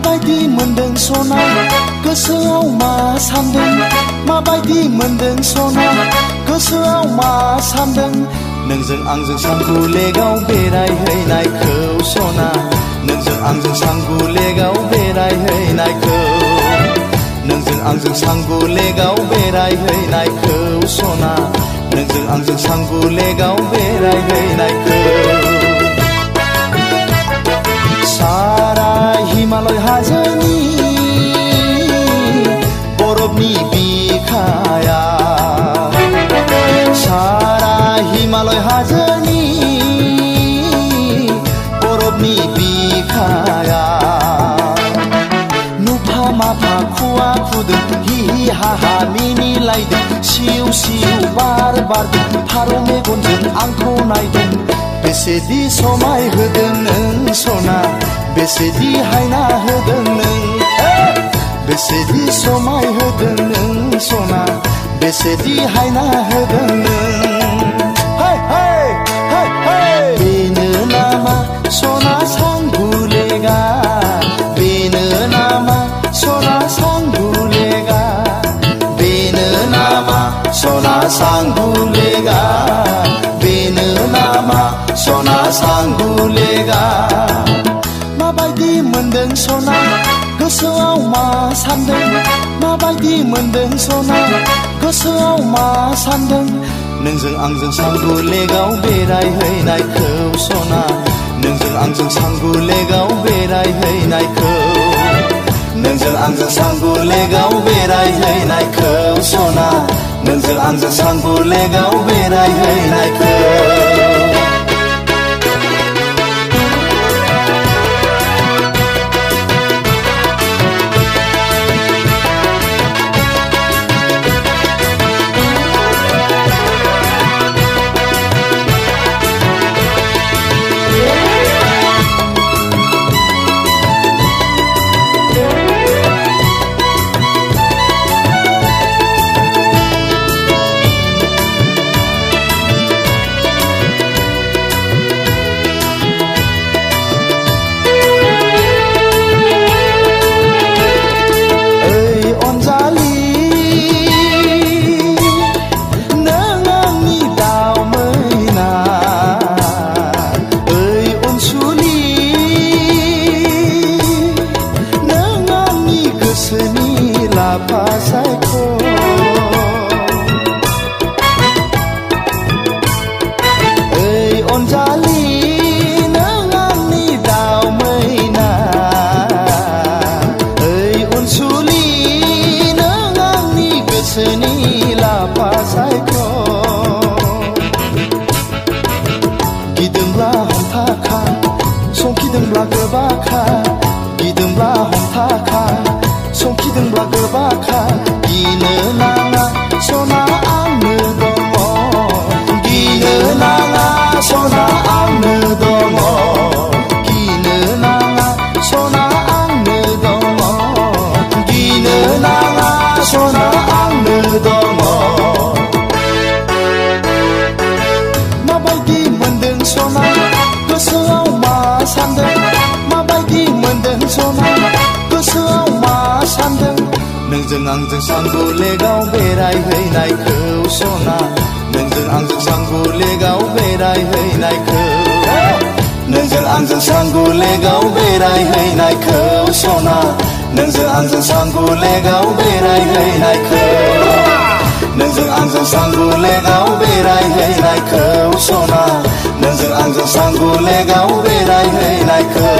माबायदि मोनदों सना गोसोआव मा सानदों माबायदि मोनदों सना गोसोआव मा सानदों नोंजों आंजों सांगुलेगाव बेरायहैनायखौ सना नोंजों आंजों सांगुलेगाव बेरायहैनायखौ नोंजों आंजों सांगुलेगाव बेरायहैनायखौ सना नोंजों आंजों सांगुलेगाव बेरायहैनायखौ सारा हिमालय हाजोनि बरफनि बिखाया सारा हिमालय हाजोनि बरफनि बिखाया नुफा माफा खुवा खुदों हि हि हा हा मिनिलायदों सिउ सिउ बार बारदों फारौ मेगनजों आंखौ नायदों बेसेदि समाय होदों नों सना बेसेदि हायना होदों नों बेसेदि समाय होदों नों सना बेसेदि हायना होदों नों बेनो नामा सना सांगुलेगा बेनो नामा सना सांगुलेगा बेनो नामा सना सांगुलेगा बेनो नामा सना सांगुलेगा माबायदि मोनदों सना गोसोआव मा सानदों माबायदि मोनदों सना गोसोआव मा सानदों नोंजों आंजों सांगुलेगाव बेरायहैनायखौ सना नोंजों आंजों सांगुलेगाव बेरायहैनायखौ नोंजों आंजों सांगुलेगाव बेरायहैनायखौ सना नोंजों आंजों सांगुलेगाव बेरायहैनायखौ गिदोंब्ला हमथाखा संखिदोंब्ला गोबाखा गिदोंब्ला हमथाखा संखिदोंब्ला गोबाखा गिनो नाङा सना आंनो दङ गिनो नाङा सना आंनो दङ गिनो नाङा सना आंनो दङ गिनो नाङा सना आंनो दङ माबायदि मोनदों सना गोसोआव मा सानदों माबायदि मोनदों सना गोसोआव मा सानदों नोंजों आंजों सांगुलेगाव बेरायहैनायखौ सना नोंजों आंजों सांगुलेगाव बेरायहैनायखौ नोंजों आंजों सांगुलेगाव बेरायहैनायखौ सना नोंजों आंजों सांगुलेगाव बेरायहैनायखौ नोंजों आंजों सांगुलेगाव बेरायहैनायखौ सना नोंजों आंजों सांगुलेगाव बेरायहैनायखौ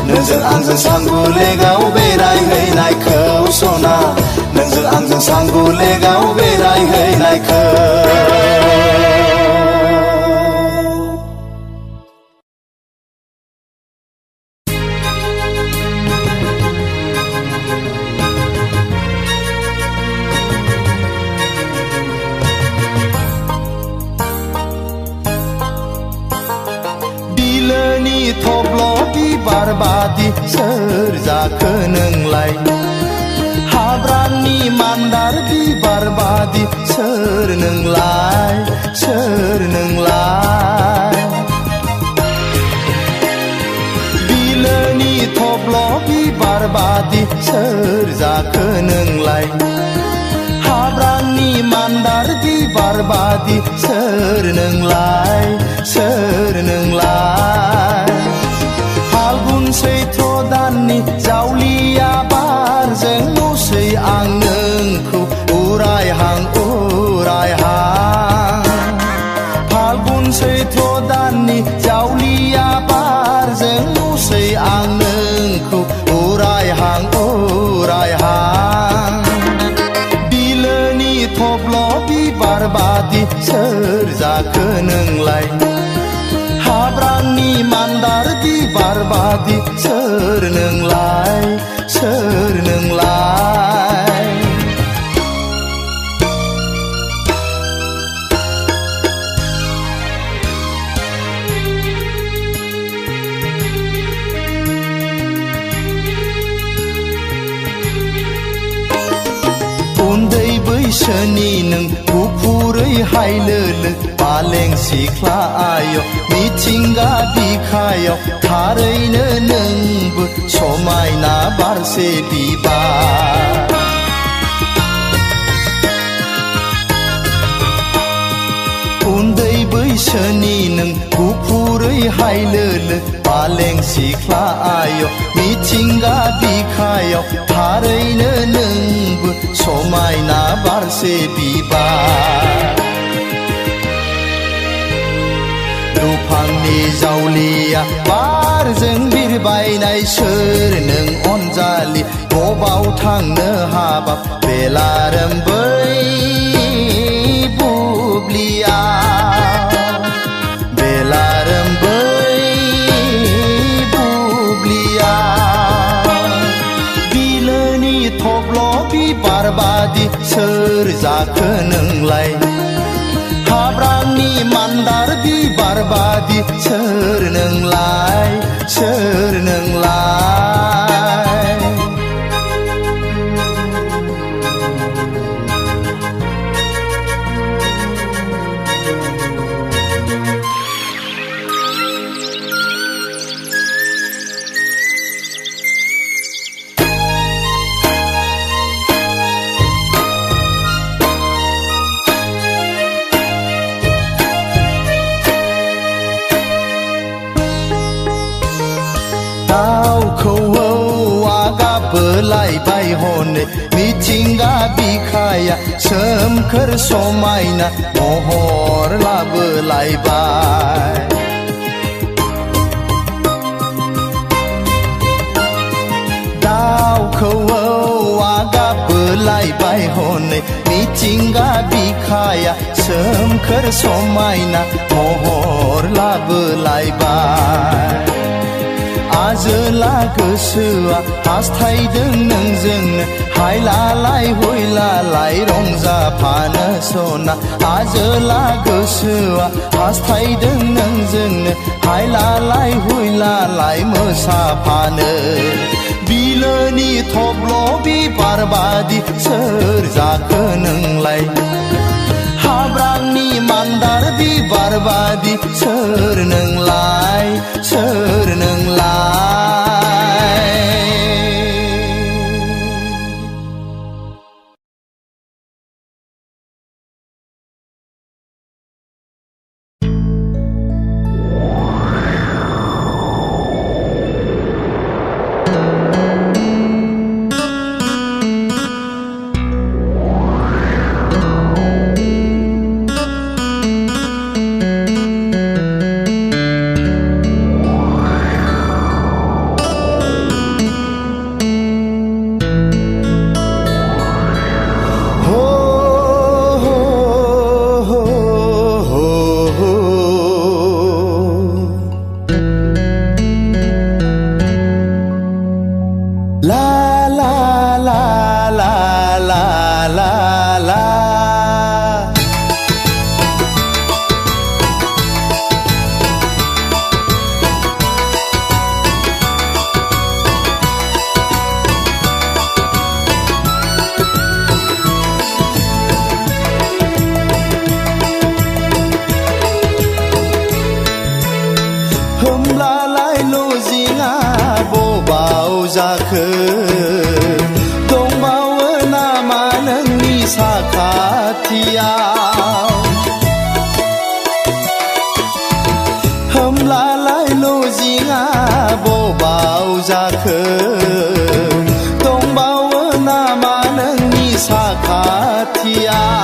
नोंजों आंजों सांगुलेगाव बेरायहैनायखौ सना नोंजों आंजों सांगुलेगाव बेरायहैनायखौ बिबार बादि सोर जाखो नोंलाय हाग्रानि मान्दार बिबार बादि सोर नोंलाय सोर नोंलाय बिलोनि थब्ल' बिबार बादि सोर जाखो नोंलाय हाब्रांनि मान्दार बिबार बादि सोर नोंलाय सोर नोंलाय फाल्गुन सैथ्र दाननि जावलिया बारजों नुसै आं नोंखौ उरायहां उरायहां फाल्गुन सैथ्र दाननि जावलिया बारजों नुसै आं नोंखौ उरायहां उरायहां बिलोनि थब्ल' बिबार बादि सोर जाखो नोंलाय हाब्रांनि मान्दार बिबार बादि सोर नोंलाय सोर नोंलाय उन्दै बैसोनि नों गुफुरै हायलोलो पालें सिख्ला आय मिथिंगा बिखायाव थारैनो नोंबो समायना बारसे बिबार उन्दै बैसोनि नों गुफुरै हायलोलो पालें सिख्ला आय मिथिंगा बिखायाव थारैनो नोंबो समायना बारसे बिबार दुफांनि जावलिया बारजों बिरबायनाय सोर नों अनजालि बबाव थांनो हाबाब बेलारोम बै बुब्लिया बेलारोम बै बुब्लिया बिलोनि थब्ल' बिबार बादि सोर जाखो नोंलाय हाब्रांनि मान्दार बिबार बादि सोर नोंलाय सोर नोंलाय दाउखौआ गाबबोलायबाय हनै मिथिंगा बिखाया सोमखोर समायना महर लाबोलायबाय दाउखौआ गाबबोलायबाय हनै मिथिंगा बिखाया सोमखोर समायना महर लाबोलायबाय आजोला गोसोआ हास्थायदों नोंजोंनो हायलालाय हुइलालाय रंजाफानो सना आजोला गोसोआ हास्थायदों नोंजोंनो हायलालाय हुइलालाय मोसाफानो बिलोनि थब्ल' बिबार बादि सोर जाखो नोंलाय हाब्रांनि मान्दार बिबार बादि सोर नोंलाय सोर नोंलाय जाखो दंबावो नामा नोंनि साखाथियाव होमब्लालाय लजिङा बबाव जाखो दंबावो नामा नोंनि साखाथियाव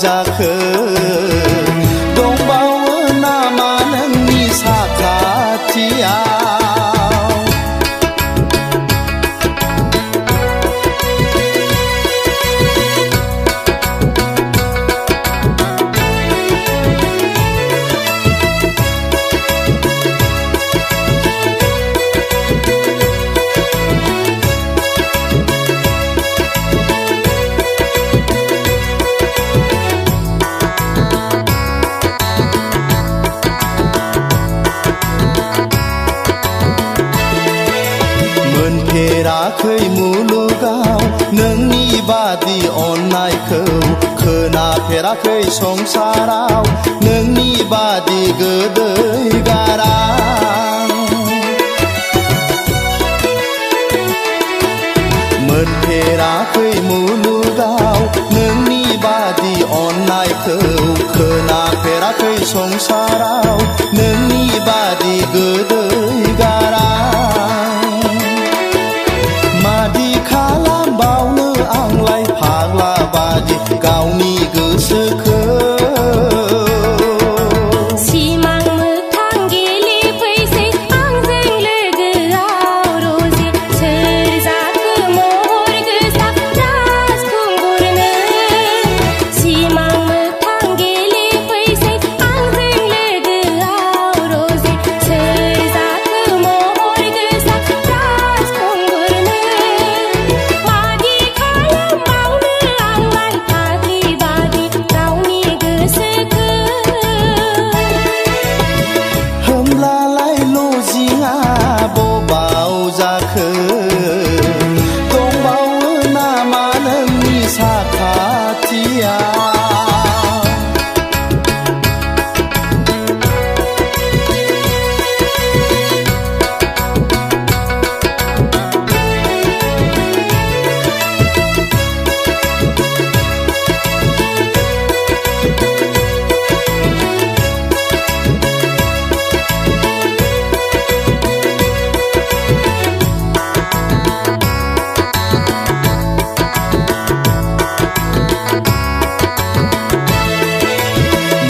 जाखो दंबावो नामा नोंनि साखाथियाव मोनफेराखै मुलुगाव नोंनि बादि अननायखौ खोनाफेराखै संसाराव नोंनि बादि गोदै गारां मोनफेराखै मुलुगाव नोंनि बादि अननायखौ खोनाफेराखै संसाराव नोंनि बादि गोदै गारां मादि खालामबावनो आंलाय फाग्ला बादि गावनि गोसोखौ सिमां मोगथां गेलेफैसै आंजों लोगोआव रजे सोर जाखो महर गोसा राजखुंगुरनो सिमां मोगथां गेलेफैसै आंजों लोगोआव रजे सोर जाखो महर गोसा राजखुंगुरनो होमब्लालाय लजिङा बबाव जाखो दंबावो नामा नोंनि साखाथियाव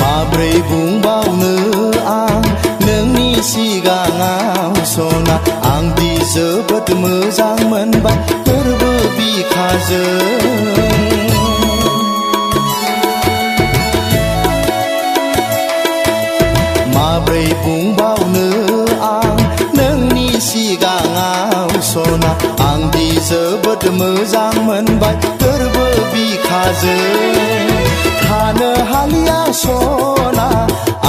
माब्रै बुंबावनो आं नोंनि सिगाङाव सना आंदि जोबोद मोजां मोनबाय गोरबो बिखाजों माब्रै बुंबावनो आं नोंनि सिगाङाव सना आंदि जोबोद मोजां मोनबाय गोरबो बिखाजों थानो हालिया सना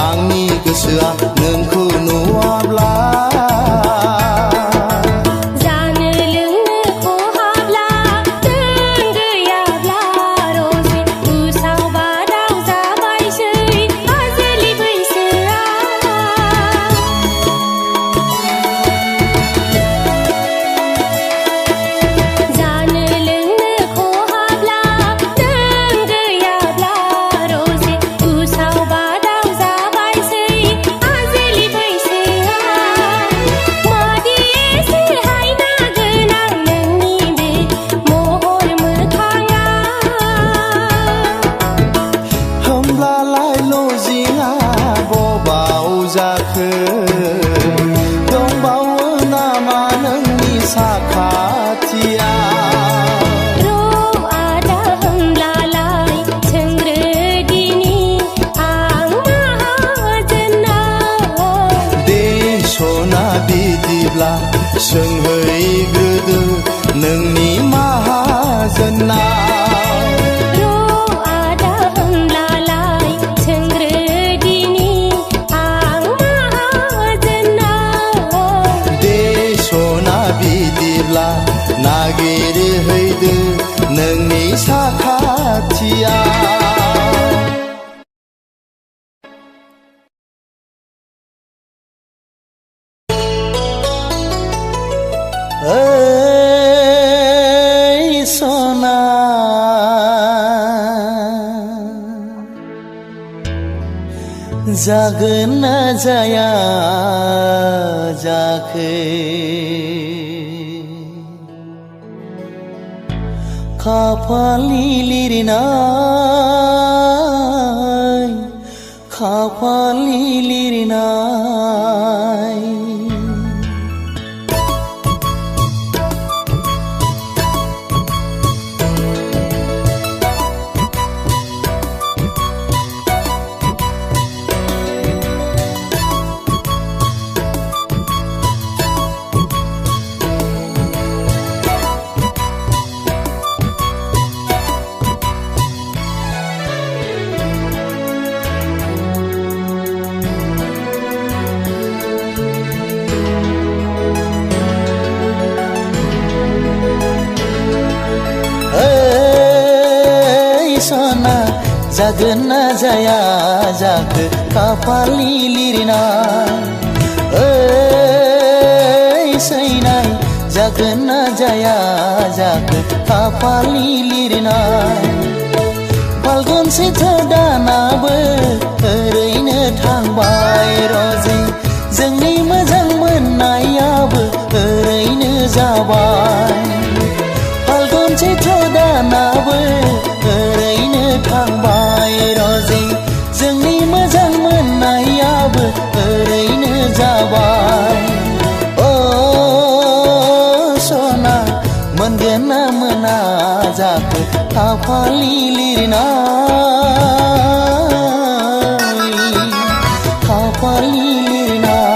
आंनि गोसोआ नोंखौ नुवाब्ला जानो लोंनो खहाब्ला नों गैयाब्ला रजे उसाव बादाव जाबायसै आजोलि बैसोआ जानो लोंनो खहाब्ला नों गैयाब्ला रजे उसाव सोंहैग्रोदो नोंनि माहाजोनाव र' आदा होनब्लालाय सोंग्रोदिनि आं माहाजोनाव दे सना बिदिब्ला नागिरहैदो नोंनि साखाथियाव ओइ सना जागोन ना जाया जाखो खाफालनि लिरनाय खाफालनि लिरनाय सना जागोन ना जाया जाखो खाफालनि लिरनाय ओइ सैनाय जागोन ना जाया जाखो खाफालनि लिरनाय फाल्गुन सैथो दानाबो ओरैनो थांबाय रजे जोंनि मोजां मोननायाबो ओरैनो जाबाय फाल्गुन सैथो दानाबो ओरैनो थांबाय रजे जोंनि मोजां मोननायाबो ओरैनो जाबाय ओ सना मोनगोन ना मोना जाखो खाफालनि लिरनाय खाफालनि लिरनाय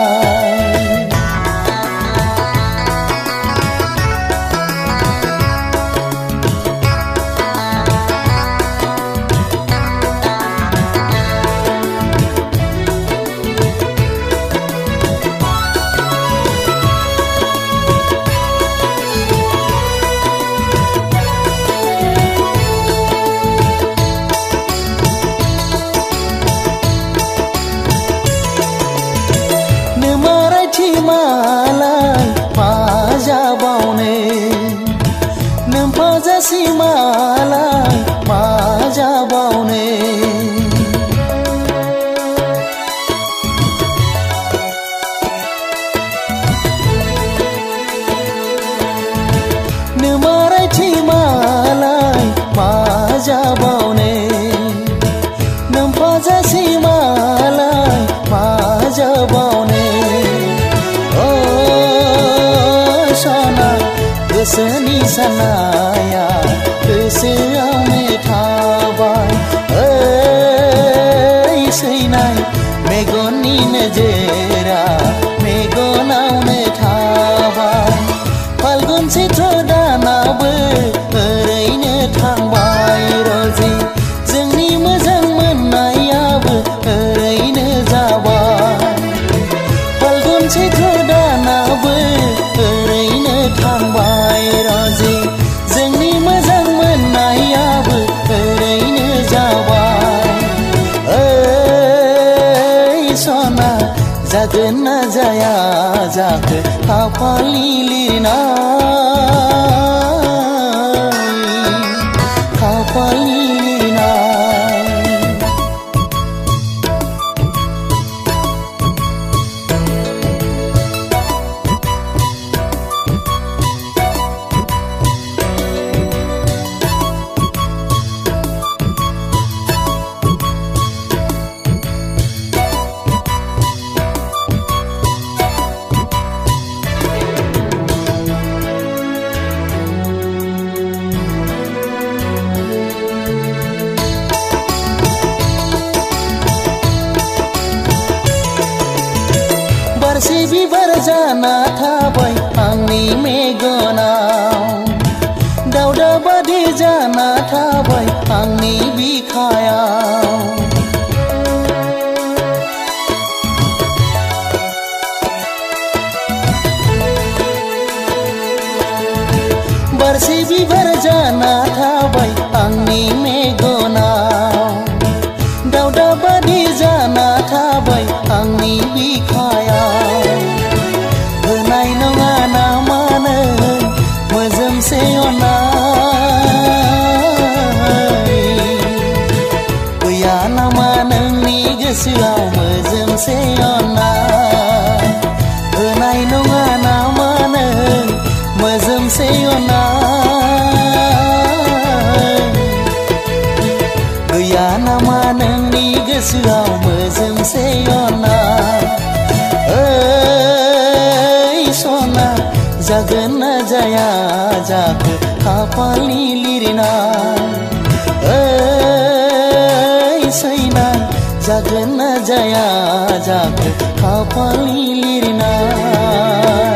मालाय माजाबावनो नोमफाजासि मालाय माजाबावनो नोमारायथि मालाय माजाबावनो नोमफाजासि मालाय माजाबावनो गोसोनि साननाया गोसोआवनो थाबाय ओइ सैनाय मेगननि नोजोरा मेगनावनो थाबाय फाल्गुन सैथो दानाबो ओरैनो थांबाय रजे जोंनि मोजां मोननायाबो ओरैनो जाबाय फाल्गुन सैथो दानाबो ओरैनो थांबाय रजे जोंनि मोजां मोननायाबो ओरैनो जाबाय ओइ सना जागोन ना जाया जाखो खाफालनि लिरनाय खाफालनि लिरनाय बारसे बिबार जाना थाबाय आं आंनि मेगनाव दावदा बादि जाना थाबाय आंनि बिखायाव बारसे बिबार जाना थाबाय आंनि मेगनाव दावदा बादि जाना थाबाय आंनि बिखायाव होनाय नङा ना मानो मोजोमसे अननाय गैया नामा नोंनि गोसोआव मोजोमसे अननाय होनाय नङा ना मानो मोजोमसे अननाय गैया नामा नोंनि गोसोआव मोजोमसे अननाय ओइ सना जागोन ना जाया जाखो खाफालनि लिरनाय ओइ सैना जागोन ना जाया जाखो खाफालनि लिरनाय